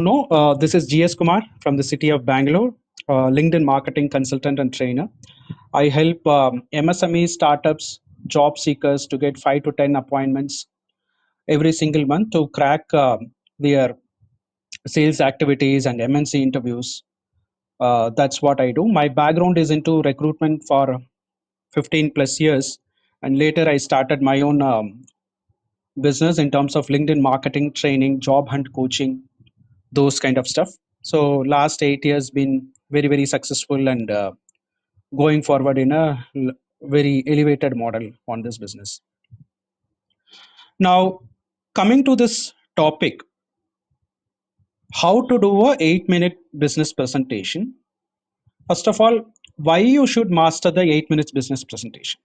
No, this is GS Kumar from the city of Bangalore, LinkedIn marketing consultant and trainer. I help MSME startups, job seekers to get 5 to 10 appointments every single month to crack their sales activities and MNC interviews. That's what I do. My background is into recruitment for 15 plus years, and later I started my own business in terms of LinkedIn marketing training, job hunt coaching, those kind of stuff. So last 8 years been very successful and going forward in a very elevated model on this business. Now, coming to this topic, how to do a 8 minute business presentation. First of all, why you should master the 8 minutes business presentation.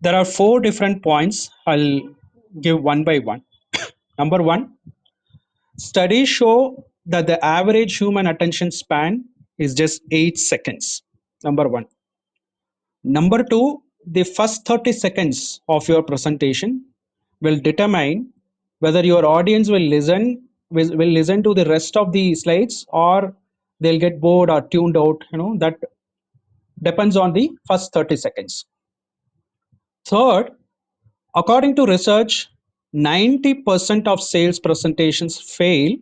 There are four different points. I'll give one by one. Number one, studies show that the average human attention span is just 8 seconds. Number one. Number two, the first 30 seconds of your presentation will determine whether your audience will listen to the rest of the slides or they'll get bored or tuned out. That depends on the first 30 seconds. Third, according to research, 90% of sales presentations fail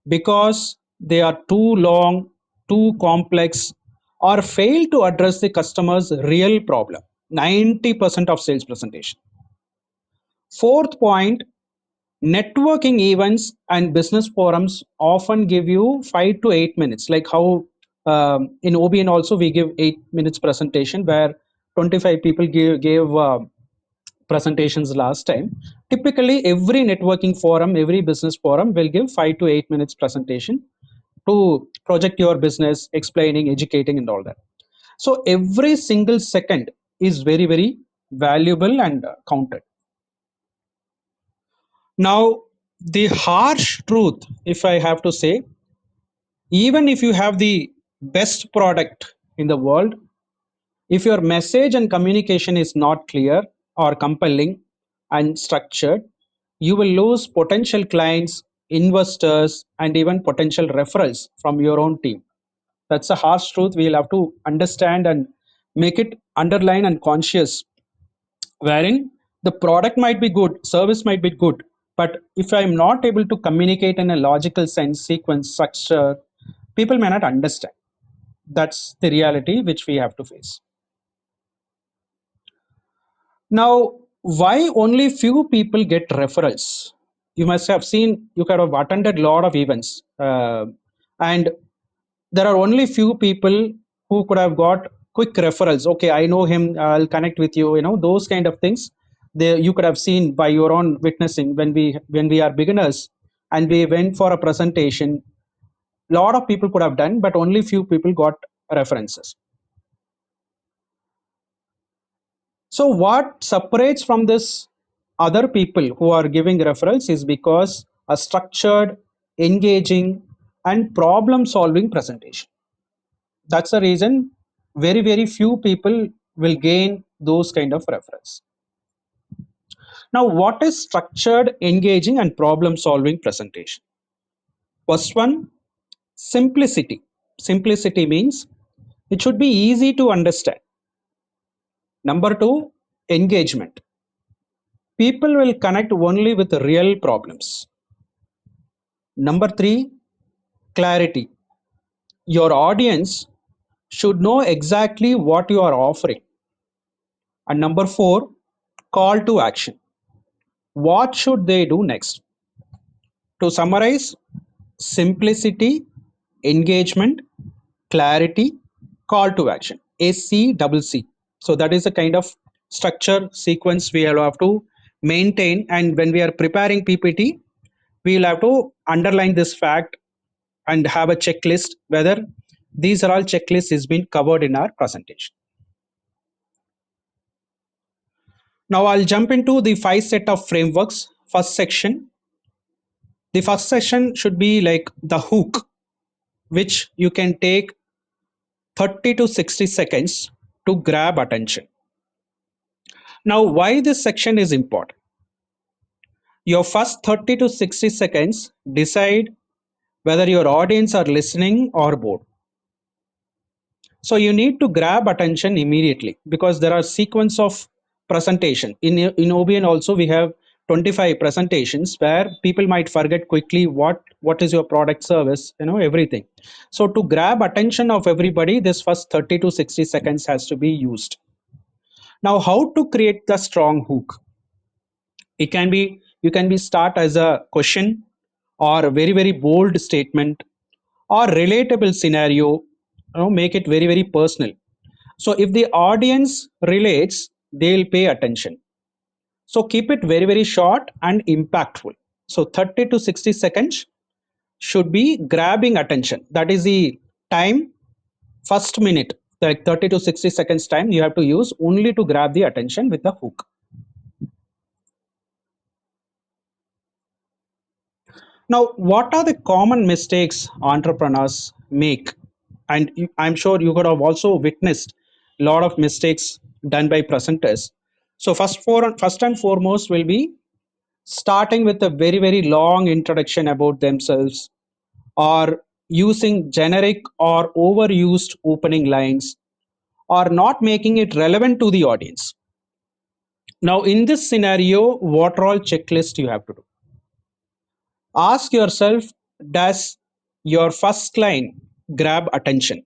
because they are too long, too complex, or fail to address the customer's real problem. 90% of sales presentation. Fourth point, networking events and business forums often give you 5 to 8 minutes, like how in OBN also we give 8 minutes presentation where 25 people gave presentations last time. Typically, every networking forum, every business forum will give 5 to 8 minutes presentation to project your business, explaining, educating, and all that. So every single second is very valuable and counted. Now, the harsh truth, if I have to say, even if you have the best product in the world, if your message and communication is not clear or compelling and structured, you will lose potential clients, investors, and even potential referrals from your own team. That's a harsh truth. We'll have to understand and make it underline and conscious, wherein the product might be good, service might be good, but if I'm not able to communicate in a logical sense, sequence, structure, people may not understand. That's the reality which we have to face. Now, why only few people get referrals? You must have seen, you could have attended a lot of events, and there are only few people who could have got quick referrals. Okay, I know him, I'll connect with you. Those kind of things. You could have seen by your own witnessing when we are beginners and we went for a presentation. A lot of people could have done, but only few people got references. So what separates from this other people who are giving referrals is because a structured, engaging, and problem solving presentation. That's the reason very few people will gain those kind of referrals. Now, what is structured, engaging, and problem solving presentation? First one, simplicity. Simplicity means it should be easy to understand. Number two, engagement. People will connect only with real problems. Number three, clarity. Your audience should know exactly what you are offering. And number four, call to action. What should they do next? To summarize, simplicity, engagement, clarity, call to action. SCCC. So that is a kind of structure sequence we have to maintain. And when we are preparing PPT, we will have to underline this fact and have a checklist whether these are all checklists is being covered in our presentation. Now I'll jump into the 5 set of frameworks. First section. The first section should be like the hook, which you can take 30 to 60 seconds to grab attention. Now, why this section is important? Your first 30 to 60 seconds decide whether your audience are listening or bored. So you need to grab attention immediately because there are sequence of presentation. In OBN also we have 25 presentations where people might forget quickly what is your product service, everything. So to grab attention of everybody, this first 30 to 60 seconds has to be used. Now, how to create the strong hook? It can be you can be start as a question or a very very bold statement or relatable scenario, make it very very personal. So if the audience relates, they'll pay attention. So keep it very very short and impactful. So 30 to 60 seconds should be grabbing attention. That is the time. First minute, like 30 to 60 seconds time, you have to use only to grab the attention with the hook. Now, what are the common mistakes entrepreneurs make? And I'm sure you could have also witnessed a lot of mistakes done by presenters. So, first and foremost will be starting with a very, very long introduction about themselves, or using generic or overused opening lines, or not making it relevant to the audience. Now, in this scenario, what all checklist you have to do? Ask yourself, does your first line grab attention?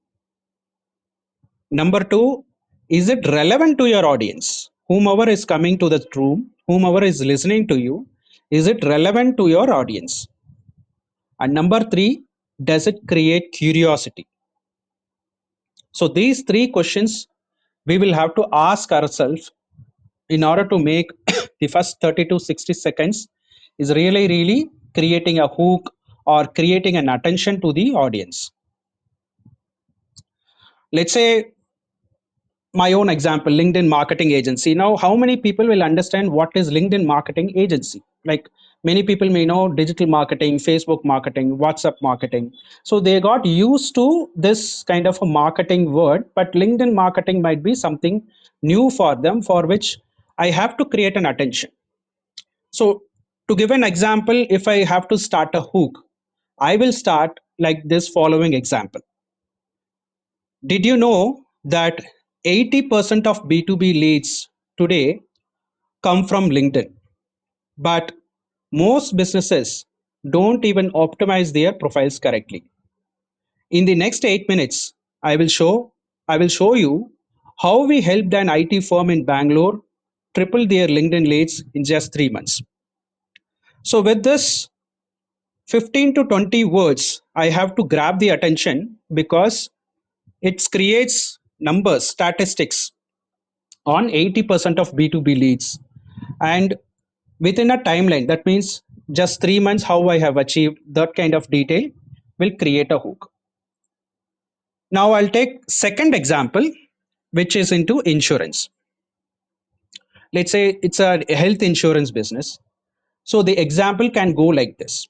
Number two, is it relevant to your audience? Whomever is coming to the room, whomever is listening to you, is it relevant to your audience? And number three, does it create curiosity? So these three questions we will have to ask ourselves in order to make the first 30 to 60 seconds is really really creating a hook or creating an attention to the audience. Let's say my own example, LinkedIn marketing agency. Now, how many people will understand what is LinkedIn marketing agency? Like, many people may know digital marketing, Facebook marketing, WhatsApp marketing. So they got used to this kind of a marketing word, but LinkedIn marketing might be something new for them, for which I have to create an attention. So to give an example, if I have to start a hook, I will start like this following example. Did you know that 80% of B2B leads today come from LinkedIn? But most businesses don't even optimize their profiles correctly. In the next 8 minutes, I will show I will show you how we helped an IT firm in Bangalore triple their LinkedIn leads in just 3 months. So with this 15 to 20 words, I have to grab the attention because it creates numbers, statistics on 80% of B2B leads. And within a timeline, that means just 3 months, how I have achieved that kind of detail will create a hook. Now I'll take second example, which is into insurance. Let's say it's a health insurance business. So the example can go like this.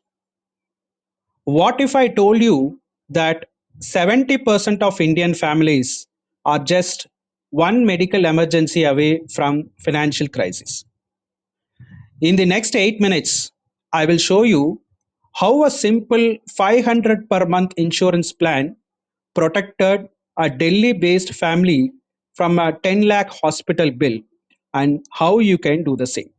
What if I told you that 70% of Indian families are just one medical emergency away from financial crisis? In the next 8 minutes, I will show you how a simple 500 per month insurance plan protected a Delhi based family from a 10 lakh hospital bill, and how you can do the same.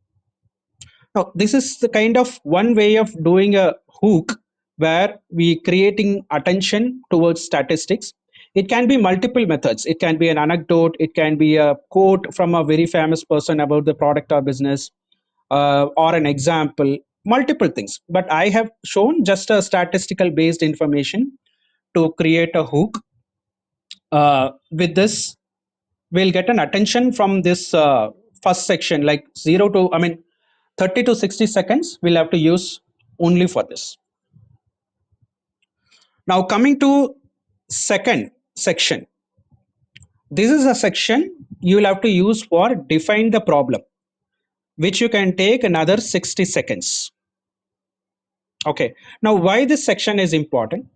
Now, this is the kind of one way of doing a hook where we creating attention towards statistics. It can be multiple methods. It can be an anecdote. It can be a quote from a very famous person about the product or business, or an example, multiple things. But I have shown just a statistical based information to create a hook. With this, we'll get an attention from this first section, like 30 to 60 seconds we'll have to use only for this. Now coming to second section, this is a section you will have to use for define the problem, which you can take another 60 seconds. Okay, now why this section is important?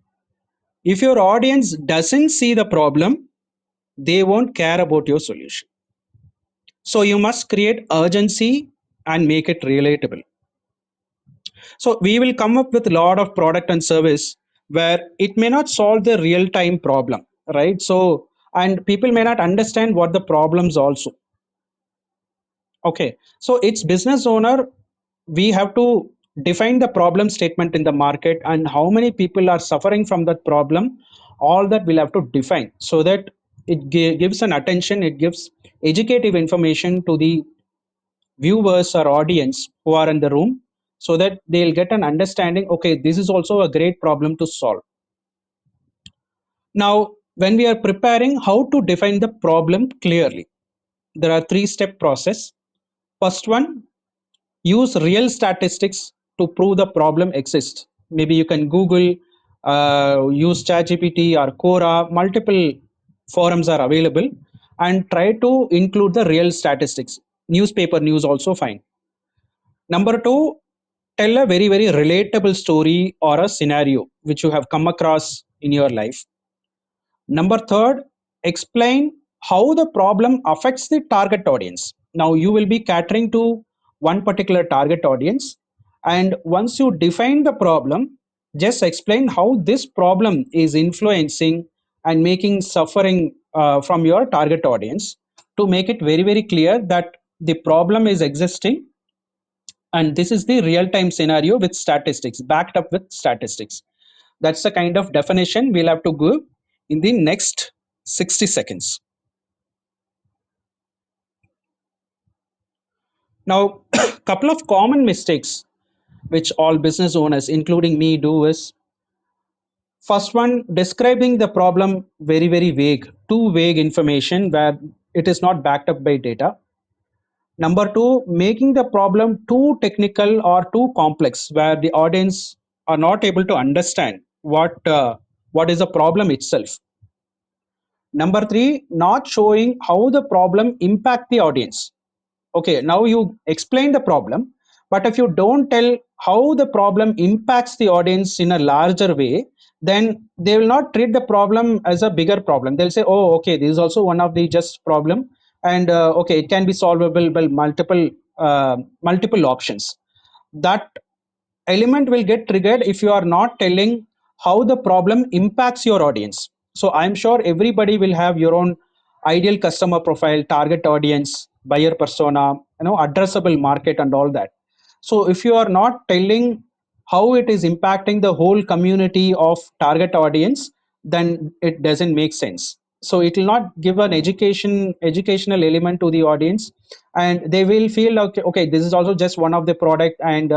If your audience doesn't see the problem, they won't care about your solution. So you must create urgency and make it relatable. So we will come up with a lot of product and service where it may not solve the real time problem, right? So, and people may not understand what the problems also. Okay, so it's business owner, we have to define the problem statement in the market and how many people are suffering from that problem. All that we'll have to define so that it gives an attention, it gives educative information to the viewers or audience who are in the room, so that they'll get an understanding, okay, this is also a great problem to solve. Now, when we are preparing how to define the problem clearly, there are three-step process. First one, use real statistics to prove the problem exists. Maybe you can Google, use ChatGPT or Quora, multiple forums are available, and try to include the real statistics. Newspaper news also fine. Number two, tell a very, very relatable story or a scenario which you have come across in your life. Number third, explain how the problem affects the target audience. Now, you will be catering to one particular target audience. And once you define the problem, just explain how this problem is influencing and making suffering from your target audience, to make it very, very clear that the problem is existing, and this is the real time scenario with statistics, backed up with statistics. That's the kind of definition we'll have to give in the next 60 seconds. Now, couple of common mistakes which all business owners, including me, do is: first one, describing the problem very, very vague, too vague information where it is not backed up by data. Number two, making the problem too technical or too complex, where the audience are not able to understand what is the problem itself. Number three, not showing how the problem impact the audience. Okay, now you explain the problem, but if you don't tell how the problem impacts the audience in a larger way, then they will not treat the problem as a bigger problem. They'll say, oh, okay, this is also one of the just problem, and okay, it can be solvable by multiple options. That element will get triggered if you are not telling how the problem impacts your audience. So I'm sure everybody will have your own ideal customer profile, target audience, buyer persona, addressable market and all that. So if you are not telling how it is impacting the whole community of target audience, then it doesn't make sense. So it will not give an educational element to the audience, and they will feel like, okay, this is also just one of the product, and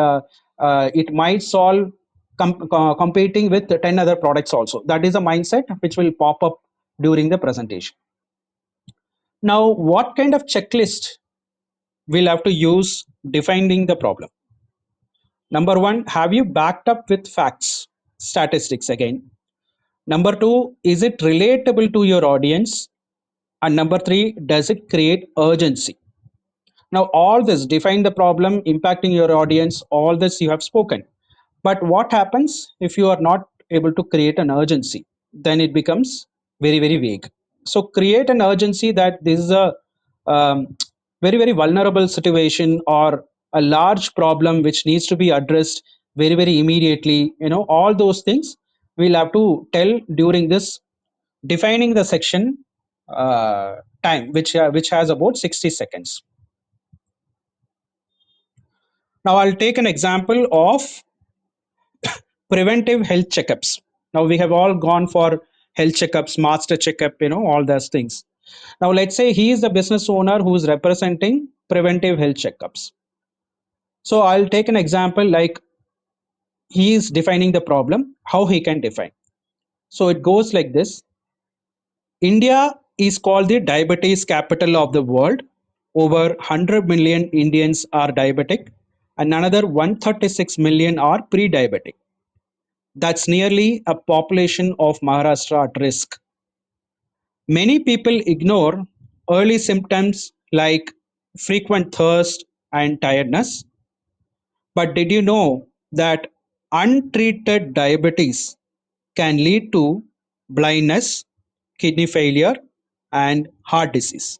it might solve competing with 10 other products also. That is a mindset which will pop up during the presentation. Now, what kind of checklist we'll have to use defining the problem? Number one, have you backed up with facts, statistics again? Number two, is it relatable to your audience? And number three, does it create urgency? Now, all this, define the problem impacting your audience, all this you have spoken. But what happens if you are not able to create an urgency? Then it becomes very, very vague. So, create an urgency that this is a um, very, very vulnerable situation or a large problem which needs to be addressed very, very immediately. All those things we'll have to tell during this defining the section time, which has about 60 seconds. Now, I'll take an example of preventive health checkups. Now, we have all gone for health checkups, master checkup, all those things. Now, let's say he is the business owner who is representing preventive health checkups. So, I'll take an example like he is defining the problem, how he can define. So, it goes like this: India is called the diabetes capital of the world. Over 100 million Indians are diabetic, and another 136 million are pre diabetic. That's nearly a population of Maharashtra at risk. Many people ignore early symptoms like frequent thirst and tiredness. But did you know that untreated diabetes can lead to blindness, kidney failure, and heart disease?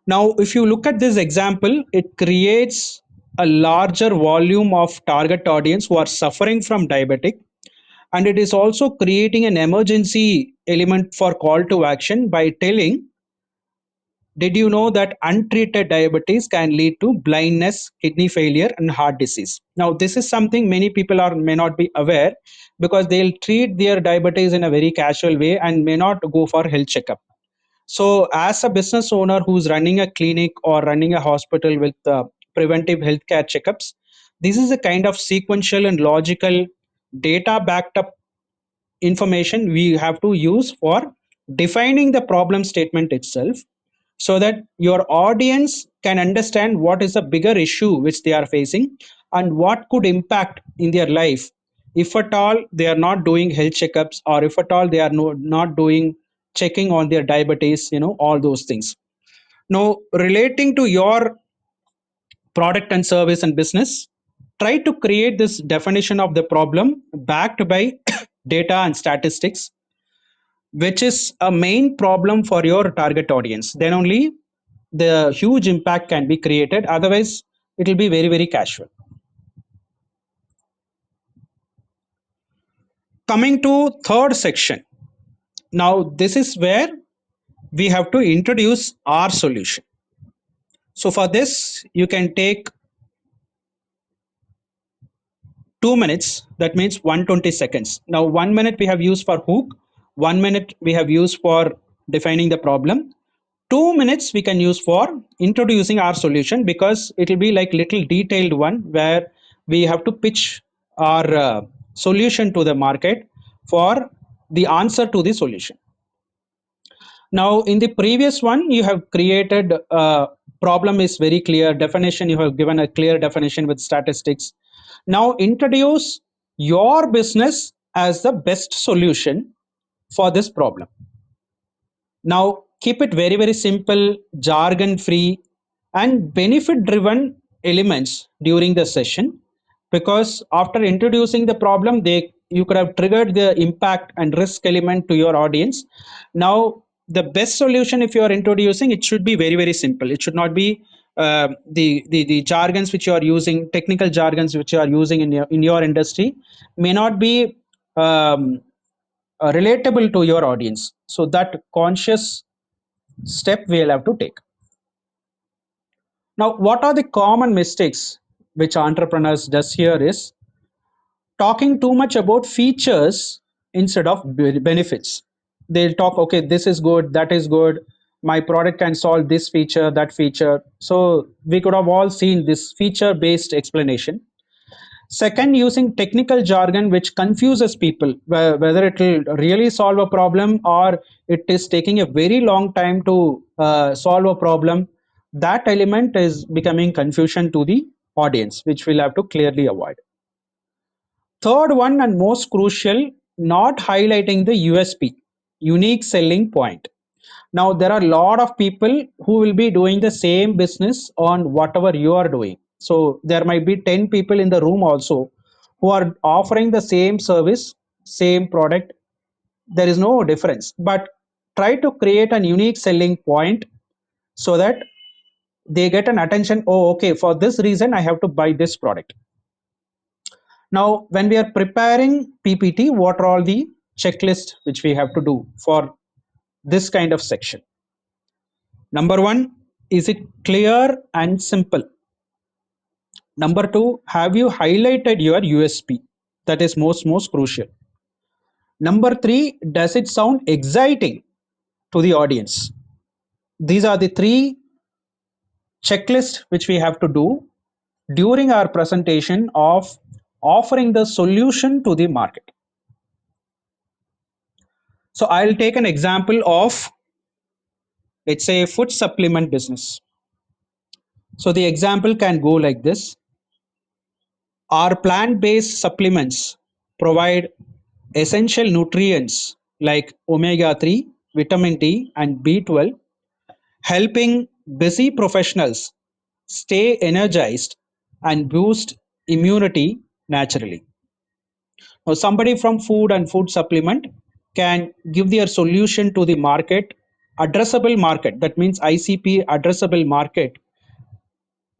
Now, if you look at this example, it creates a larger volume of target audience who are suffering from diabetic, and it is also creating an emergency element for call to action by telling, did you know that untreated diabetes can lead to blindness, kidney failure, and heart disease? Now, this is something many people are may not be aware, because they'll treat their diabetes in a very casual way and may not go for health checkup. So, as a business owner who's running a clinic or running a hospital with preventive healthcare checkups, this is a kind of sequential and logical data backed up information we have to use for defining the problem statement itself, so that your audience can understand what is a bigger issue which they are facing and what could impact in their life if at all they are not doing health checkups, or if at all they are not doing checking on their diabetes, all those things. Now, relating to your product and service and business, try to create this definition of the problem backed by data and statistics, which is a main problem for your target audience. Then only the huge impact can be created. Otherwise, it will be very, very casual. Coming to third section. Now, this is where we have to introduce our solution. So for this, you can take 2 minutes. That means 120 seconds. Now, 1 minute we have used for hook, 1 minute we have used for defining the problem. 2 minutes we can use for introducing our solution, because it will be like little detailed one where we have to pitch our solution to the market for the answer to the solution. Now, in the previous one, you have created problem is very clear definition. You have given a clear definition with statistics. Now, introduce your business as the best solution for this problem. Now, keep it very, very simple, jargon free, and benefit driven elements during the session, because after introducing the problem, you could have triggered the impact and risk element to your audience. Now, the best solution, if you are introducing, it should be very, very simple. It should not be the jargons which you are using, technical jargons which you are using in your industry, may not be relatable to your audience. So that conscious step we'll have to take. Now, what are the common mistakes which entrepreneurs does here is talking too much about features instead of benefits. They'll talk, okay, this is good, that is good, my product can solve this feature, that feature. So we could have all seen this feature based explanation. Second, using technical jargon which confuses people, whether it will really solve a problem or it is taking a very long time to solve a problem. That element is becoming confusion to the audience, which we'll have to clearly avoid. Third one, and most crucial, not highlighting the USP, unique selling point. Now, there are a lot of people who will be doing the same business on whatever you are doing. So, there might be 10 people in the room also who are offering the same service, same product. There is no difference. But try to create a unique selling point so that they get an attention. Oh, okay, for this reason, I have to buy this product. Now, when we are preparing PPT, what are all the checklists which we have to do for this kind of section? Number one, is it clear and simple? Number two, have you highlighted your USP? That is most crucial. Number three, does it sound exciting to the audience? These are the three checklists which we have to do during our presentation of offering the solution to the market. So I'll take an example of, let's say, food supplement business. So the example can go like this. Our plant-based supplements provide essential nutrients like omega 3, vitamin D, and B12, helping busy professionals stay energized and boost immunity naturally. Now, somebody from food and food supplement can give their solution to the market, addressable market. That means ICP, addressable market,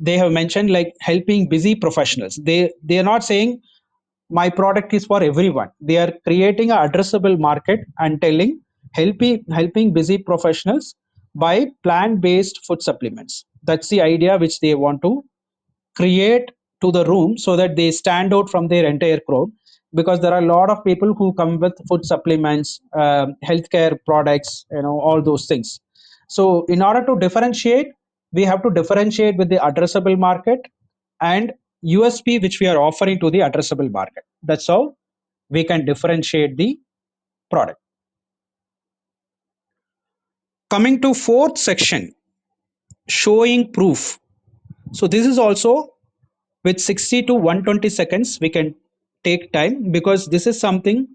they have mentioned like helping busy professionals. They are not saying my product is for everyone. They are creating a addressable market and telling helping busy professionals by plant based food supplements. That's the idea which they want to create to the room, so that they stand out from their entire crowd, because there are a lot of people who come with food supplements, healthcare products, all those things. So in order to differentiate, we have to differentiate with the addressable market and USP which we are offering to the addressable market. That's how we can differentiate the product. Coming to fourth section, showing proof. So this is also with 60 to 120 seconds we can take time, because this is something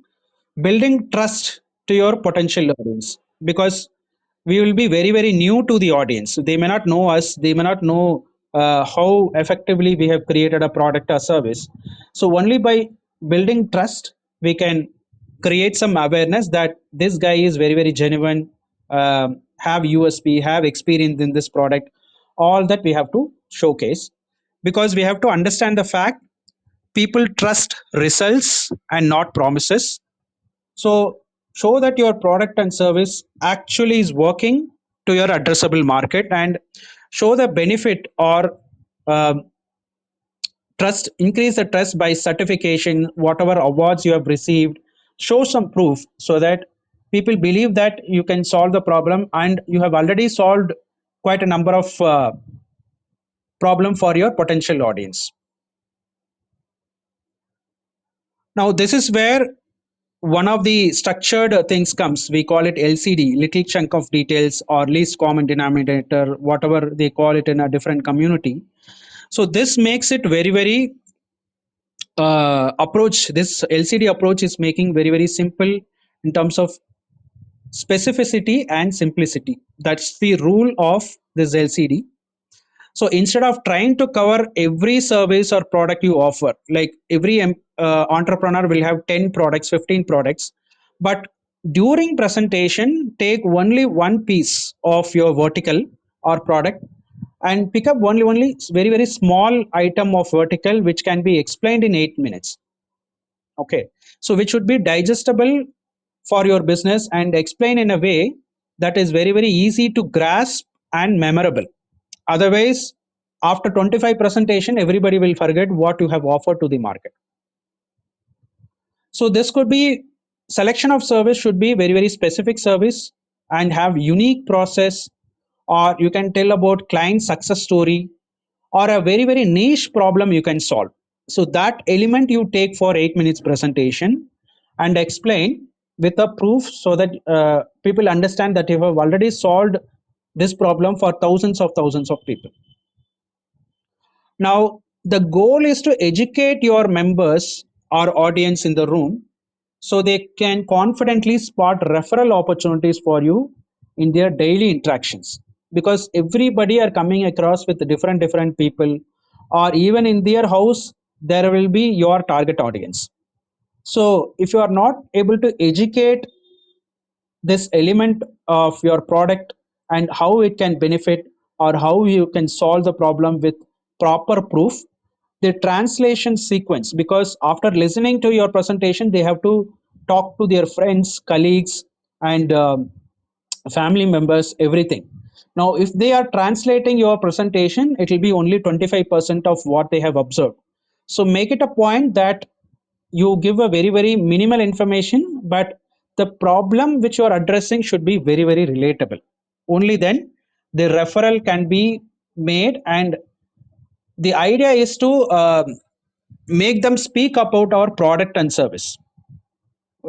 building trust to your potential audience, because we will be very very new to the audience. They may not know us, they may not know how effectively we have created a product or service. So only by building trust we can create some awareness that this guy is very very genuine, have USP, have experience in this product. All that we have to showcase, because we have to understand the fact people trust results and not promises. So show that your product and service actually is working to your addressable market, and show the benefit or uh, trust, increase the trust by certification, whatever awards you have received. Show some proof so that people believe that you can solve the problem, and you have already solved quite a number of problem for your potential audience. Now this is where one of the structured things comes. We call it LCD, little chunk of details, or least common denominator, whatever they call it in a different community. So this makes it very very approach. This LCD approach is making very very simple in terms of specificity and simplicity. That's the rule of this LCD. So instead of trying to cover every service or product you offer, like every entrepreneur will have 10 products, 15 products, but during presentation, take only one piece of your vertical or product, and pick up only very, very small item of vertical which can be explained in 8 minutes. Okay. So which would be digestible for your business and explain in a way that is very, very easy to grasp and memorable. Otherwise, after 25 presentation, everybody will forget what you have offered to the market. So this could be selection of service should be very, very specific service and have unique process, or you can tell about client success story, or a very, very niche problem you can solve. So that element you take for 8 minutes presentation and explain with a proof, so that people understand that you have already solved this problem for thousands of people. Now, the goal is to educate your members or audience in the room, so they can confidently spot referral opportunities for you in their daily interactions, because everybody are coming across with different people, or even in their house there will be your target audience. So if you are not able to educate this element of your product and how it can benefit, or how you can solve the problem with proper proof, the translation sequence, because after listening to your presentation they have to talk to their friends, colleagues, and family members, everything. Now if they are translating your presentation, it will be only 25% of what they have observed. So make it a point that you give a very very minimal information, but the problem which you are addressing should be very very relatable. Only then the referral can be made, and the idea is to make them speak about our product and service.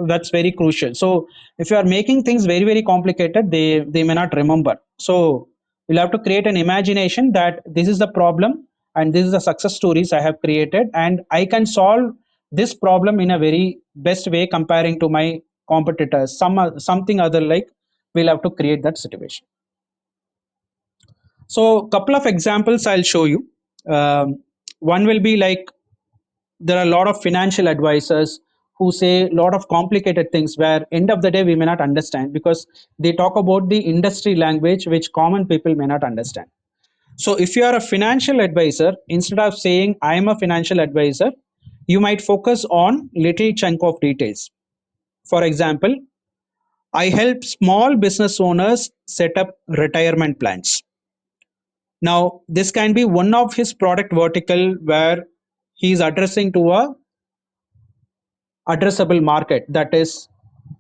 That's very crucial. So if you are making things very very complicated, they may not remember. So you'll have to create an imagination that this is the problem, and this is the success stories I have created, and I can solve this problem in a very best way comparing to my competitors, something other like. We'll have to create that situation. So couple of examples I'll show you. One will be like, there are a lot of financial advisors who say a lot of complicated things where end of the day we may not understand, because they talk about the industry language which common people may not understand. So if you are a financial advisor, instead of saying I am a financial advisor, you might focus on little chunk of details. For example, I help small business owners set up retirement plans. Now, this can be one of his product vertical where he is addressing to a addressable market, that is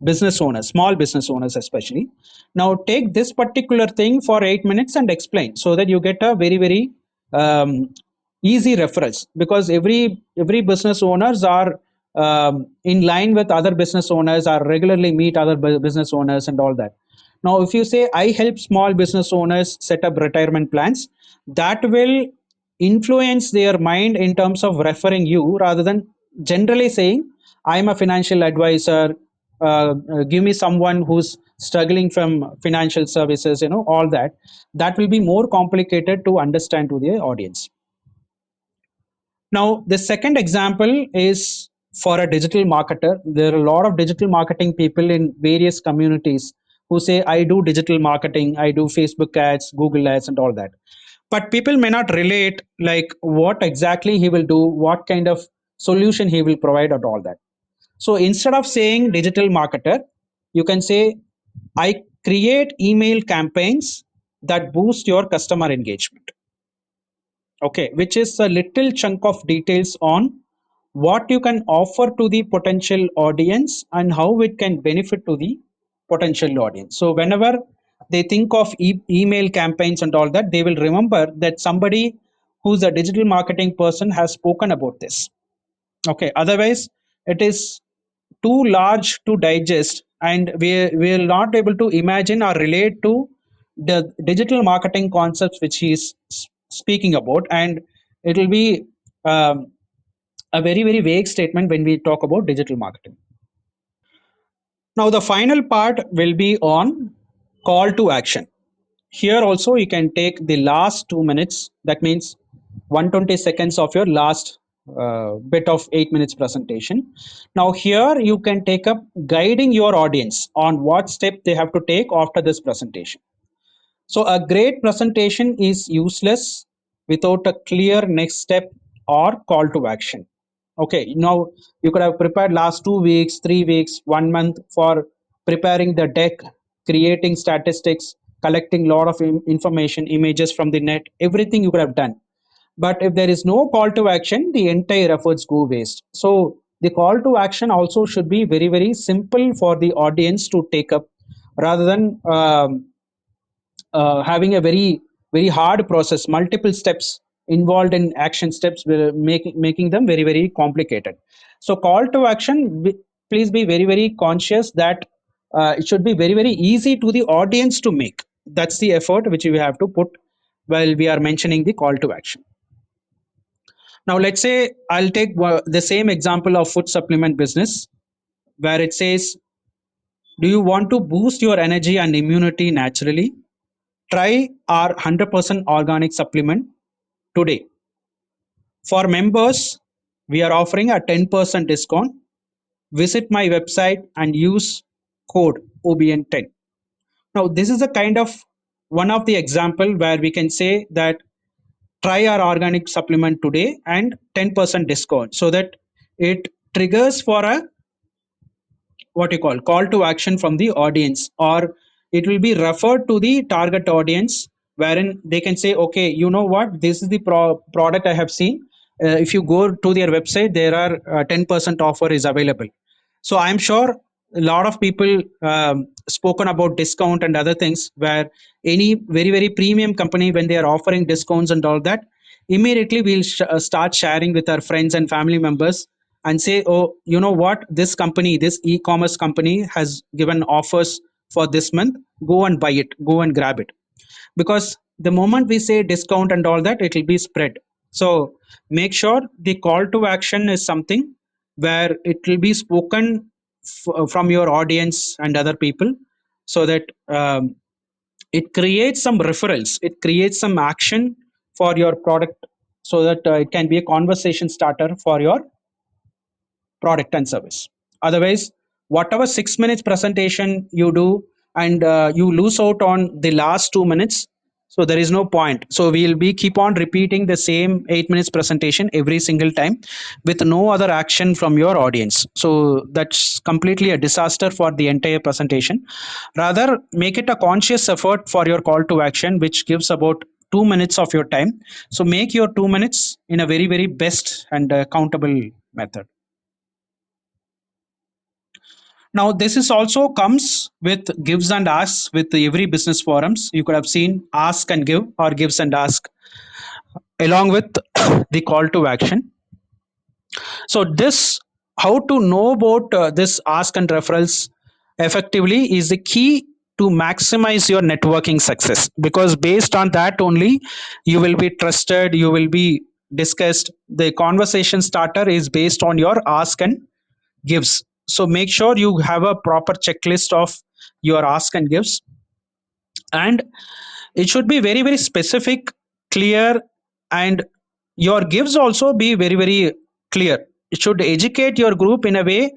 business owners, small business owners especially. Now take this particular thing for 8 minutes and explain, so that you get a very very easy reference, because every business owners are in line with other business owners, are regularly meet other business owners and all that. Now if you say I help small business owners set up retirement plans, that will influence their mind in terms of referring you, rather than generally saying I'm a financial advisor, give me someone who's struggling from financial services, all that. That will be more complicated to understand to the audience. Now the second example is for a digital marketer. There are a lot of digital marketing people in various communities who say I do digital marketing, I do Facebook ads, Google ads and all that, but people may not relate like what exactly he will do, what kind of solution he will provide and all that. So instead of saying digital marketer, you can say, I create email campaigns that boost your customer engagement. Okay, which is a little chunk of details on what you can offer to the potential audience and how it can benefit to the potential audience. So whenever they think of email campaigns and all that, they will remember that somebody who's a digital marketing person has spoken about this. Okay, otherwise it is too large to digest, and we will not able to imagine or relate to the digital marketing concepts which he is speaking about, and it will be um, a very very vague statement when we talk about digital marketing. Now the final part will be on call to action. Here also you can take the last 2 minutes, that means 120 seconds of your last bit of 8 minutes presentation. Now here you can take up guiding your audience on what step they have to take after this presentation. So a great presentation is useless without a clear next step or call to action. Okay, now you could have prepared last 2 weeks, 3 weeks, 1 month for preparing the deck, creating statistics, collecting a lot of information, images from the net, everything you could have done. But if there is no call to action, the entire efforts go waste. So the call to action also should be very, very simple for the audience to take up, rather than having a very very hard process, multiple steps involved in action steps will making them very very complicated. So call to action, please be very very conscious that it should be very very easy to the audience to make. That's the effort which we have to put while we are mentioning the call to action. Now let's say I'll take the same example of food supplement business, where it says, do you want to boost your energy and immunity naturally? Try our 100% organic supplement today. For members, we are offering a 10% discount. Visit my website and use code OBN10. Now, this is a kind of one of the example where we can say that try our organic supplement today and 10% discount, so that it triggers for a what you call to action from the audience, or it will be referred to the target audience, wherein they can say, okay, you know what, this is the product I have seen. If you go to their website, there are 10% offer is available. So I'm sure a lot of people spoken about discount and other things, where any very very premium company, when they are offering discounts and all that, immediately we'll start sharing with our friends and family members and say, oh, you know what, this company, this e-commerce company has given offers for this month, go and buy it, go and grab it. Because the moment we say discount and all that, it will be spread. So make sure the call to action is something where it will be spoken from your audience and other people, so that it creates some referrals, it creates some action for your product, so that it can be a conversation starter for your product and service. Otherwise, whatever 6 minutes presentation you do, and you lose out on the last 2 minutes, So there is no point. So we'll be keep on repeating the same 8 minutes presentation every single time with no other action from your audience. So that's completely a disaster for the entire presentation. Rather, make it a conscious effort for your call to action, which gives about 2 minutes of your time. So make your 2 minutes in a very, very best and countable method. Now, this is also comes with gives and asks with every business forums. You could have seen ask and give or gives and ask along with the call to action. So this how to know about this ask and referrals effectively is the key to maximize your networking success, because based on that only you will be trusted, you will be discussed. The conversation starter is based on your ask and gives. So make sure you have a proper checklist of your ask and gives, and it should be very, very specific, clear, and your gives also be very, very clear. It should educate your group in a way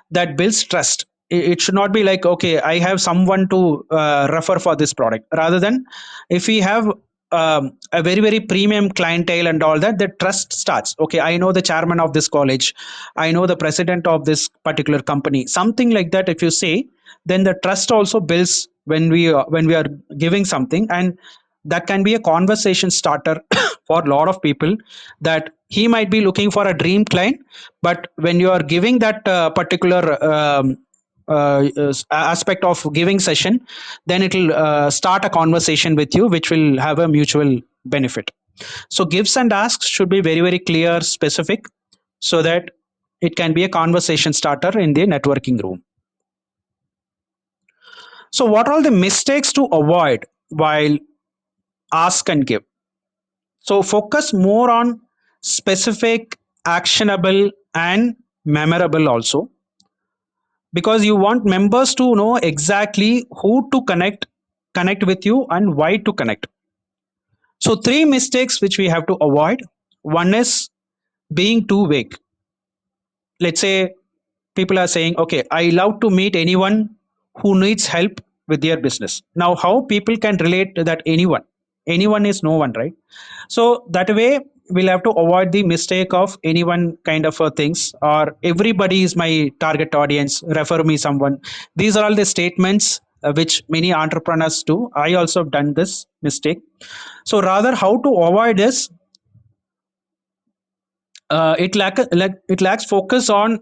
that builds trust. It should not be like, okay, I have someone to refer for this product. Rather than, if we have a very, very premium clientele and all that, the trust starts. Okay, I know the chairman of this college, I know the president of this particular company, something like that. If you say, then the trust also builds when we are giving something, and that can be a conversation starter for a lot of people, that he might be looking for a dream client, but when you are giving that particular aspect of giving session, then it will start a conversation with you which will have a mutual benefit. So gives and asks should be very, very clear, specific, so that it can be a conversation starter in the networking room. So what are all the mistakes to avoid while ask and give? So focus more on specific, actionable, and memorable also, because you want members to know exactly who to connect with you and why to connect. So three mistakes which we have to avoid. One is being too vague. Let's say people are saying, okay, I love to meet anyone who needs help with their business. Now how people can relate to that anyone is no one, right? So that way we'll have to avoid the mistake of anyone kind of things, or everybody is my target audience, refer me someone. These are all the statements which many entrepreneurs do. I also have done this mistake. So rather, how to avoid this? It lacks focus on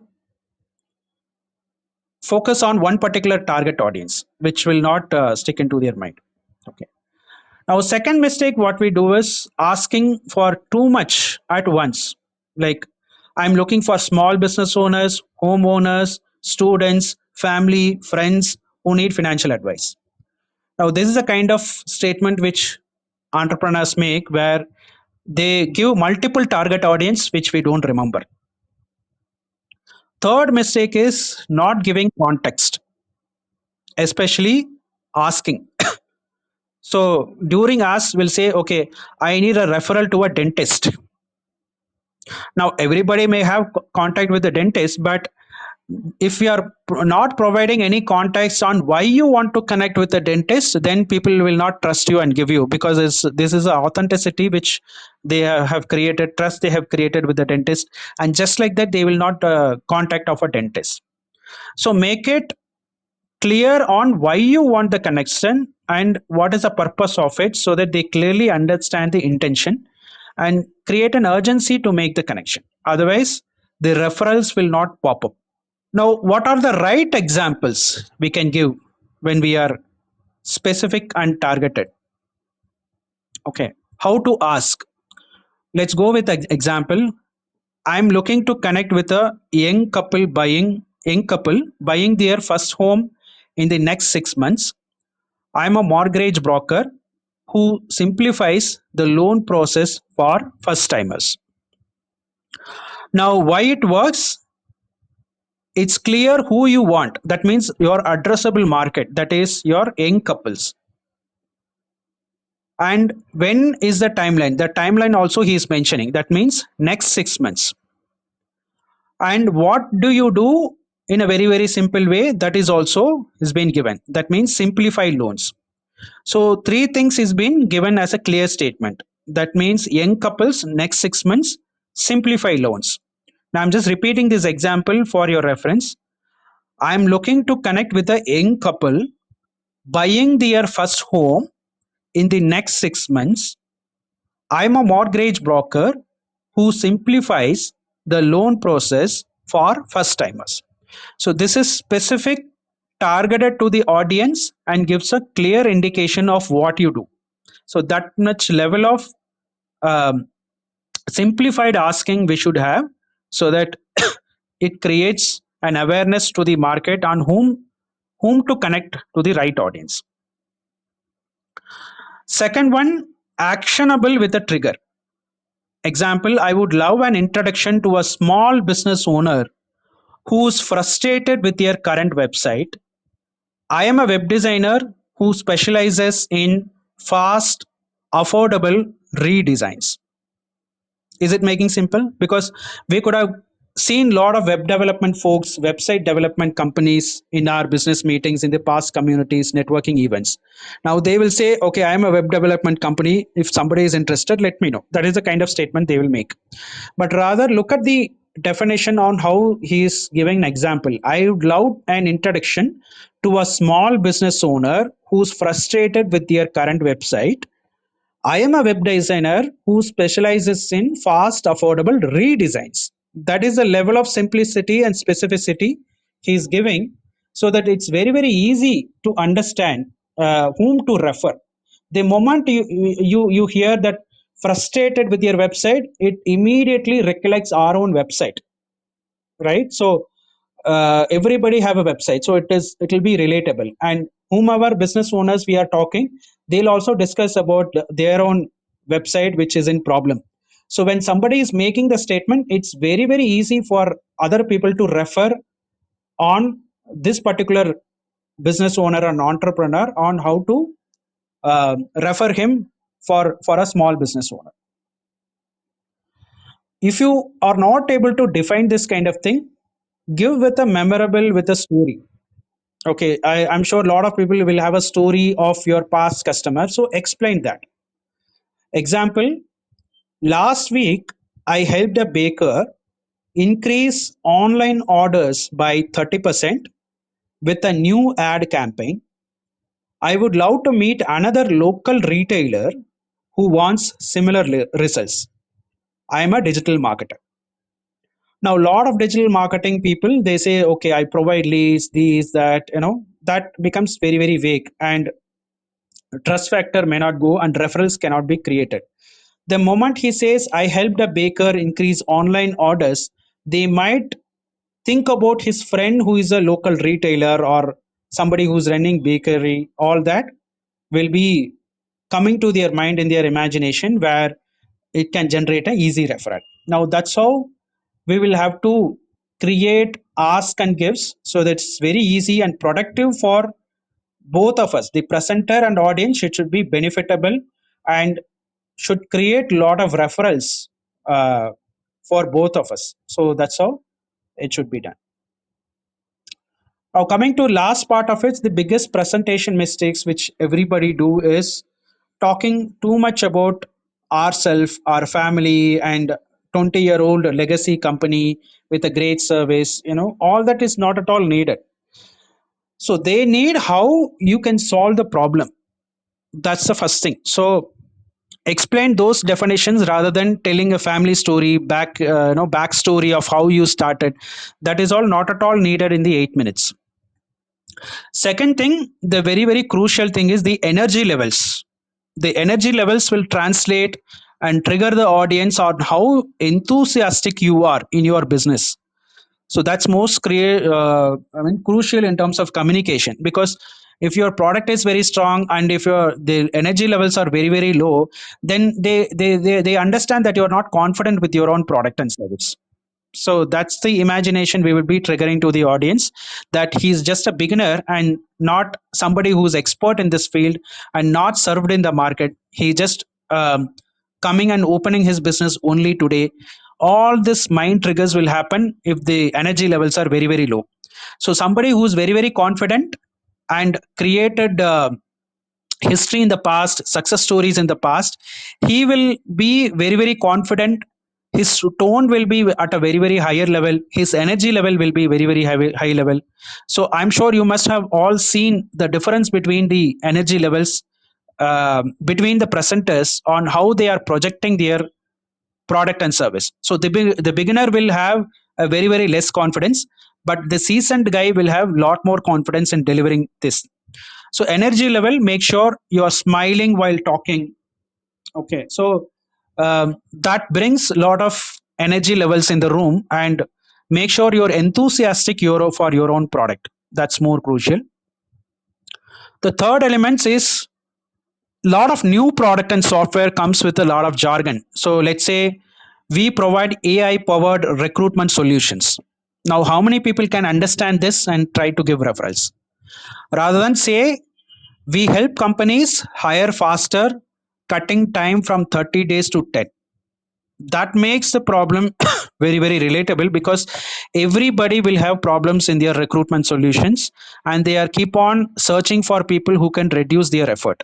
one particular target audience, which will not stick into their mind. Okay. Now, second mistake, what we do is asking for too much at once. Like, I'm looking for small business owners, homeowners, students, family, friends who need financial advice. Now, this is a kind of statement which entrepreneurs make, where they give multiple target audience which we don't remember. Third mistake is not giving context, especially asking. So during ask, we'll say, okay, I need a referral to a dentist. Now, everybody may have contact with the dentist, but if we are not providing any context on why you want to connect with the dentist, then people will not trust you and give you, because this is a authenticity which they have created, trust they have created with the dentist, and just like that, they will not contact of a dentist. So make it clear on why you want the connection and what is the purpose of it, so that they clearly understand the intention and create an urgency to make the connection. Otherwise, the referrals will not pop up. Now, what are the right examples we can give when we are specific and targeted? Okay, how to ask? Let's go with an example. I'm looking to connect with a young couple buying their first home in the next 6 months. I'm a mortgage broker who simplifies the loan process for first timers. Now, why it works? It's clear who you want. That means your addressable market, that is your young couples. And when is the timeline? The timeline also he is mentioning. That means next 6 months. And what do you do in a very, very simple way? That is also has been given. That means simplify loans. So three things is been given as a clear statement. That means young couples next 6 months simplify loans. Now I'm just repeating this example for your reference. I'm looking to connect with a young couple buying their first home in the next 6 months. I'm a mortgage broker who simplifies the loan process for first timers. So this is specific, targeted to the audience, and gives a clear indication of what you do. So that much level of um, simplified asking we should have, so that it creates an awareness to the market on whom to connect to the right audience. Second one, actionable with a trigger. Example, I would love an introduction to a small business owner who's frustrated with their current website. I am a web designer who specializes in fast, affordable redesigns. Is it making simple? Because we could have seen a lot of web development folks, website development companies in our business meetings in the past, communities, networking events. Now they will say, okay, I am a web development company, if somebody is interested, let me know. That is the kind of statement they will make. But rather look at the definition on how he is giving an example. I would love an introduction to a small business owner who's frustrated with their current website. I am a web designer who specializes in fast, affordable redesigns. That is the level of simplicity and specificity he is giving, so that it's very, very easy to understand whom to refer. The moment you hear that frustrated with your website, it immediately recollects our own website, right? So everybody have a website, so it will be relatable, and whomever business owners we are talking, they'll also discuss about their own website which is in problem. So when somebody is making the statement, it's very, very easy for other people to refer on this particular business owner and entrepreneur on how to refer him for a small business owner. If you are not able to define this kind of thing, give with a memorable, with a story. Okay, I'm sure a lot of people will have a story of your past customer. So explain that. Example, last week I helped a baker increase online orders by 30% with a new ad campaign. I would love to meet another local retailer who wants similar results. I am a digital marketer. Now, a lot of digital marketing people, they say, okay, I provide leads, these, that, that becomes very, very vague, and trust factor may not go and referrals cannot be created. The moment he says, I helped a baker increase online orders, they might think about his friend who is a local retailer or somebody who's running bakery. All that will be coming to their mind in their imagination, where it can generate an easy referral. Now that's how we will have to create ask and gives, so that it's very easy and productive for both of us, the presenter and audience. It should be benefitable and should create a lot of referrals uh, for both of us. So that's how it should be done. Now coming to last part of it, the biggest presentation mistakes which everybody do is talking too much about ourselves, our family, and 20-year-old legacy company with a great service. All that is not at all needed. So they need how you can solve the problem. That's the first thing. So explain those definitions rather than telling a family story, backstory of how you started. That is all not at all needed in the 8 minutes. Second thing, the very, very crucial thing is the energy levels. The energy levels will translate and trigger the audience on how enthusiastic you are in your business. So that's most crucial in terms of communication, because if your product is very strong and if your the energy levels are very, very low, then they understand that you're not confident with your own product and service. So that's the imagination we will be triggering to the audience, that he's just a beginner and not somebody who's expert in this field and not served in the market. He just coming and opening his business only today. All this mind triggers will happen if the energy levels are very, very low. So somebody who's very, very confident and created history in the past, success stories in the past, he will be very, very confident. His tone will be at a very, very higher level. His energy level will be very, very high level. So I'm sure you must have all seen the difference between the energy levels between the presenters on how they are projecting their product and service. So the beginner will have a very, very less confidence, but the seasoned guy will have lot more confidence in delivering this. So energy level, make sure you are smiling while talking. Okay, so that brings a lot of energy levels in the room, and make sure you're enthusiastic for your own product. That's more crucial. The third element is a lot of new product and software comes with a lot of jargon. So let's say we provide AI powered recruitment solutions. Now, how many people can understand this and try to give referrals? Rather than say we help companies hire faster, cutting time from 30 days to 10. That makes the problem very, very relatable, because everybody will have problems in their recruitment solutions, and they are keep on searching for people who can reduce their effort.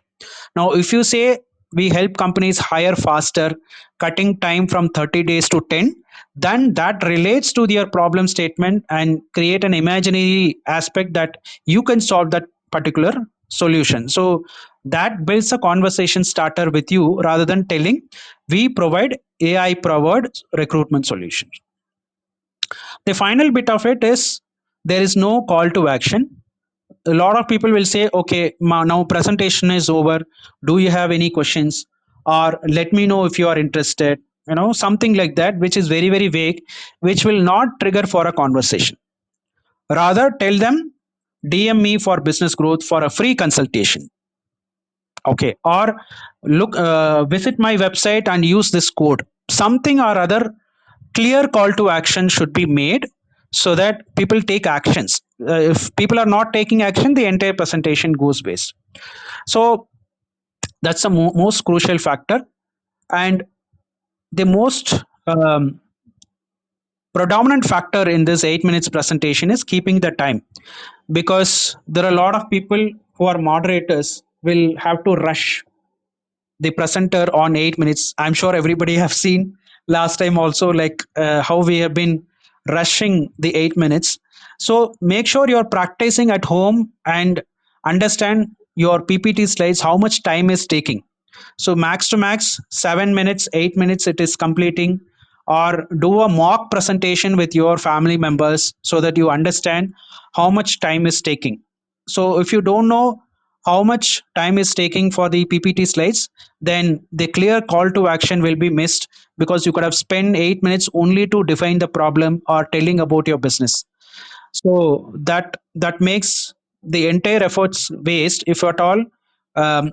Now, if you say we help companies hire faster, cutting time from 30 days to 10, then that relates to their problem statement and create an imaginary aspect that you can solve that particular solution. So that builds a conversation starter with you, rather than telling we provide AI powered recruitment solutions. The final bit of it is there is no call to action. A lot of people will say, okay, now presentation is over, do you have any questions, or let me know if you are interested, something like that, which is very, very vague, which will not trigger for a conversation. Rather tell them, DM me for business growth for a free consultation. Okay, or look, visit my website and use this code. Something or other, clear call to action should be made, so that people take actions. If people are not taking action, the entire presentation goes waste. So that's the most crucial factor. And the most predominant factor in this 8 minutes presentation is keeping the time, because there are a lot of people who are moderators will have to rush the presenter on 8 minutes. I'm sure everybody have seen last time also, like how we have been rushing the 8 minutes. So make sure you're practicing at home and understand your PPT slides, how much time is taking. So max to max 7 minutes, 8 minutes it is completing, or do a mock presentation with your family members so that you understand how much time is taking. So if you don't know how much time is taking for the PPT slides, then the clear call to action will be missed, because you could have spent 8 minutes only to define the problem or telling about your business. So that makes the entire efforts waste, if at all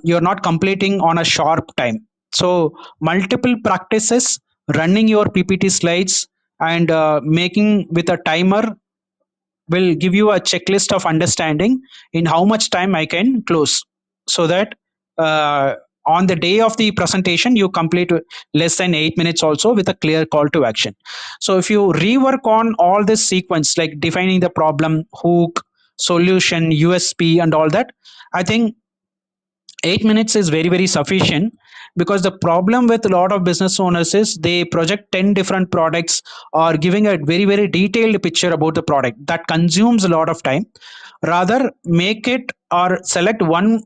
you're not completing on a sharp time. So multiple practices, running your PPT slides, and making with a timer will give you a checklist of understanding in how much time I can close, so that on the day of the presentation you complete less than 8 minutes also with a clear call to action. So if you rework on all this sequence, like defining the problem, hook, solution, USP, and all that, I think 8 minutes is very, very sufficient. Because the problem with a lot of business owners is they project 10 different products, or giving a very, very detailed picture about the product that consumes a lot of time. Rather make it or select one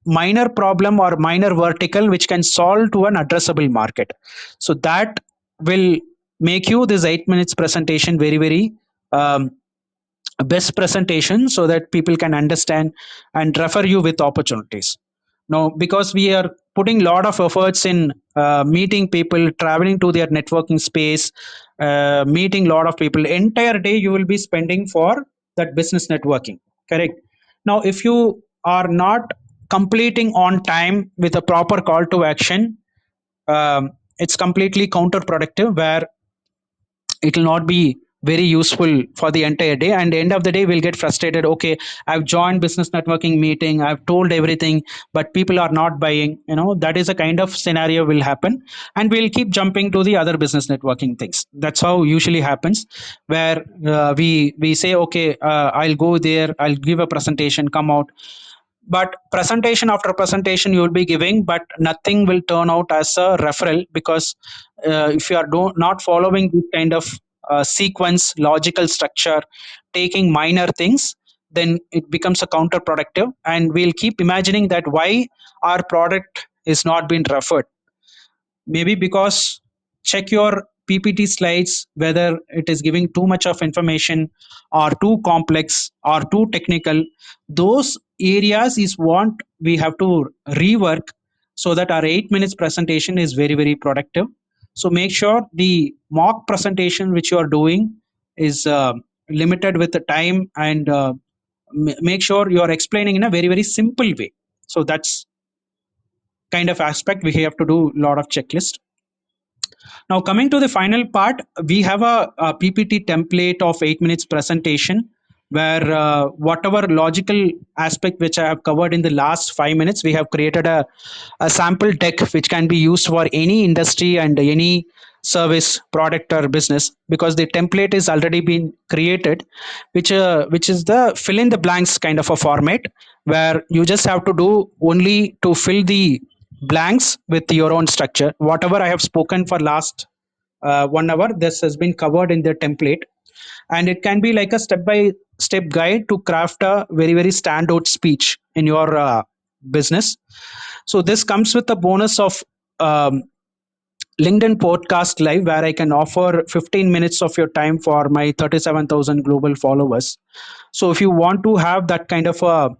minor problem or minor vertical which can solve to an addressable market. So that will make you this 8 minutes presentation very, very um, best presentation, so that people can understand and refer you with opportunities. Now, because we are putting a lot of efforts in meeting people, traveling to their networking space, meeting a lot of people, entire day you will be spending for that business networking. Correct. Now, if you are not completing on time with a proper call to action, it's completely counterproductive, where it will not be very useful for the entire day, and end of the day we'll get frustrated. Okay, I've joined business networking meeting, I've told everything, but people are not buying. That is a kind of scenario will happen, and we'll keep jumping to the other business networking things. That's how usually happens, where we say, okay, I'll go there, I'll give a presentation, come out. but presentation after presentation you will be giving, but nothing will turn out as a referral, because if you are not following this kind of sequence logical structure, taking minor things, then it becomes a counterproductive, and we'll keep imagining that why our product is not being referred. Maybe because, check your ppt slides whether it is giving too much of information or too complex or too technical. Those areas is what we have to rework, so that our 8 minutes presentation is very very productive. So make sure the mock presentation which you are doing is limited with the time, and make sure you are explaining in a very very simple way. So that's kind of aspect we have to do a lot of checklist. Now, coming to the final part, we have a PPT template of 8 minutes presentation, where whatever logical aspect which I have covered in the last 5 minutes, we have created a sample deck which can be used for any industry and any service, product, or business, because the template is already been created, which is the fill in the blanks kind of a format, where you just have to do only to fill the blanks with your own structure. Whatever I have spoken for last 1 hour, this has been covered in the template, and it can be like a step by step guide to craft a very very standout speech in your business. So this comes with a bonus of um, LinkedIn podcast live, where I can offer 15 minutes of your time for my 37,000 global followers. So if you want to have that kind of a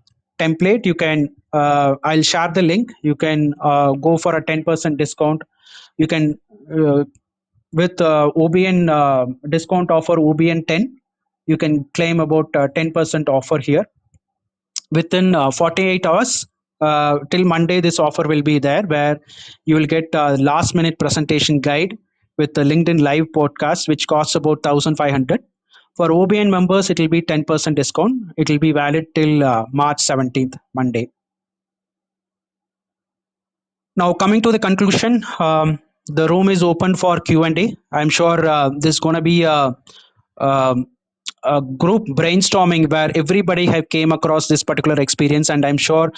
template, you can, I'll share the link. You can go for a 10% discount. You can, with OBN discount offer OBN 10, you can claim about 10% offer here within 48 hours. Till Monday, this offer will be there, where you will get a last minute presentation guide with the LinkedIn live podcast, which costs about 1,500. For OBN members, it will be 10% discount. It will be valid till March 17th, Monday. Now, coming to the conclusion, the room is open for Q&A. I'm sure this is going to be um, a group brainstorming where everybody have came across this particular experience, and I'm sure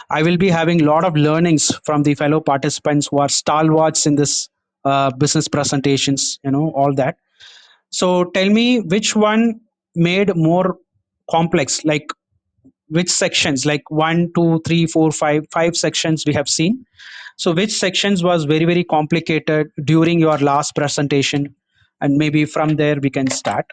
I will be having a lot of learnings from the fellow participants who are stalwarts in this business presentations, all that. So tell me which one made more complex, like which sections, like one, two, three, four, five sections we have seen. So which sections was very very complicated during your last presentation, and maybe from there we can start.